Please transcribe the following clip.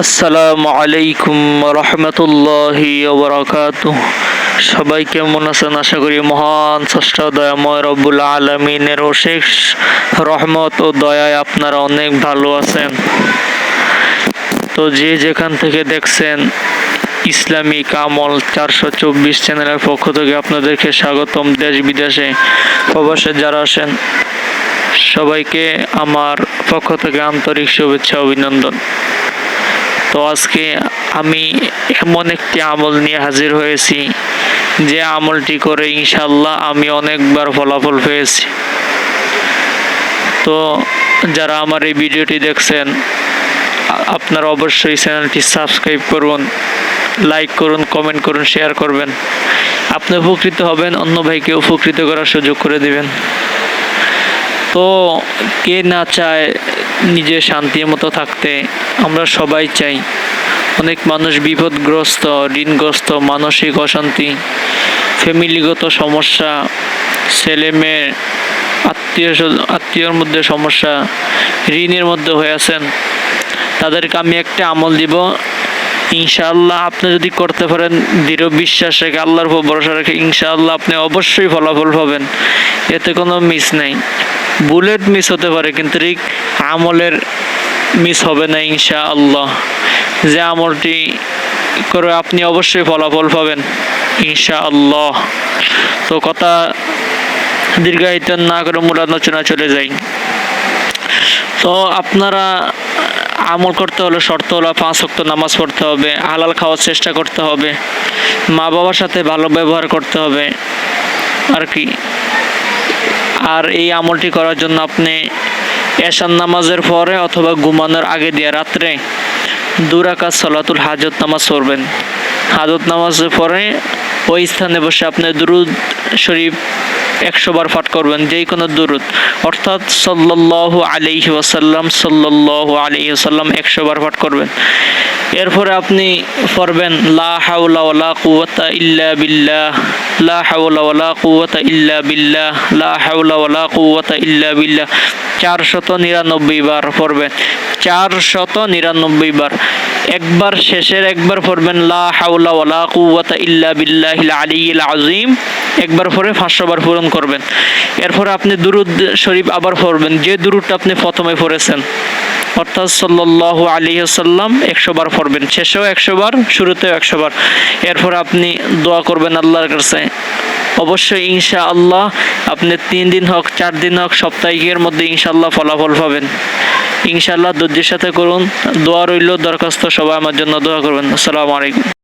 আসসালামু আলাইকুম রহমতুল্লাহি ওয়া সবাই কেমন আছেন? আশা করি মহান স্রষ্টা দয়াময় রব্বুল আলামিনের অশেষ রহমত ও দয়ায় আপনারা অনেক ভালো আছেন। তো যে যেখান থেকে দেখছেন, ইসলামিক আমল 424 চ্যানেলের পক্ষ থেকে আপনাদেরকে স্বাগতম। দেশ বিদেশে প্রবাসে যারা আছেন সবাইকে আমার পক্ষ থেকে আন্তরিক শুভেচ্ছা অভিনন্দন। তো আজকে আমি এমন একটি আমল নিয়ে হাজির হয়েছি যে আমলটি করে ইনশাল্লাহ আমি অনেকবার ফলাফল পেয়েছি। তো যারা আমার এই ভিডিওটি দেখছেন আপনারা অবশ্যই চ্যানেলটি সাবস্ক্রাইব করুন, লাইক করুন, কমেন্ট করুন, শেয়ার করবেন। আপনি উপকৃত হবেন, অন্য ভাইকে উপকৃত করার সুযোগ করে দিবেন। তো কে না চায় নিজে শান্তির মতো থাকতে? আমরা সবাই চাই। অনেক মানুষ বিপদগ্রস্ত, ঋণগ্রস্ত, মানসিক অশান্তি, ফ্যামিলিগত সমস্যা, ছেলে মেয়ে, আত্মীয়র মধ্যে সমস্যা, ঋণের মধ্যে হয়ে আছেন। তাদেরকে আমি একটা আমল দিব, ইনশাআল্লাহ আপনি যদি করতে পারেন, দৃঢ় বিশ্বাস রেখে আল্লাহর উপর ভরসা রেখে ইনশাআল্লাহ আপনি অবশ্যই ফলাফল পাবেন। এতে কোনো মিস নেই। বুলেট মিস হতে পারে কিন্তু আমলের মিস হবে না ইনশাআল্লাহ। যে আমলটি করে আপনি অবশ্যই ফলাফল পাবেন ইনশাআল্লাহ। তো কথা দীর্ঘায়িত না করে মূল আলোচনা চলে যাই। তো আপনারা আমল করতে হলে শর্ত হলো 5 ওয়াক্ত নামাজ পড়তে হবে, হালাল খাওয়ার চেষ্টা করতে হবে, মা বাবার সাথে ভালো ব্যবহার করতে হবে আর কি। আর এই আমলটি করার জন্য আপনি এশার নামাজের পরে অথবা ঘুমানোর আগে দিয়ে রাত্রে 2 রাকাত সালাতুল হাজত নামাজ পড়বেন। হাজত নামাজের পরে ওই স্থানে বসে আপনি দুরুদ শরীফ 100 বার পাঠ করবেন, যেই কোনো দুরুদ, অর্থাৎ সাল্লাল্লাহু আলাইহি ওয়াসাল্লাম 100 বার পাঠ করবেন। এরপরে আপনি পড়বেন লা হাওলা ওয়ালা কুওয়াতা ইল্লা বিল্লাহ, লা হাওলা ওয়ালা কুওয়াতা ইল্লা বিল্লাহ, লা হাওলা ওয়ালা কুওয়াতা ইল্লা বিল্লাহ 499 বার পড়বেন। 499 বার। একবার শেষের একবার পড়বেন লা হাওলা ওয়ালা কুওয়াতা ইল্লা বিল্লাহিল আলিয়্যিল আযীম, একবার পরে 500 বার পূরণ করবেন। এরপর আপনি দুরুদ শরীফ আবার পড়বেন, যে দুরুদটা আপনি প্রথমে পড়েছেন, অর্থাৎ সাল্লাল্লাহু আলাইহি ওয়াসাল্লাম 100 বার পড়বেন, শেষেও 100 বার, শুরুতেও 100 বার। এরপর আপনি দোয়া করবেন আল্লাহর কাছে। অবশ্যই ইনশাআল্লাহ আপনি 3 দিন হোক, 4 দিন হোক, সপ্তাহের মধ্যে ইনশাআল্লাহ ফলাফল পাবেন। ইনশাআল্লাহ ধৈর্যের সাথে করুন। দোয়া রইল, দরখাস্ত সবাই আমার জন্য দোয়া করবেন। আসসালামু আলাইকুম।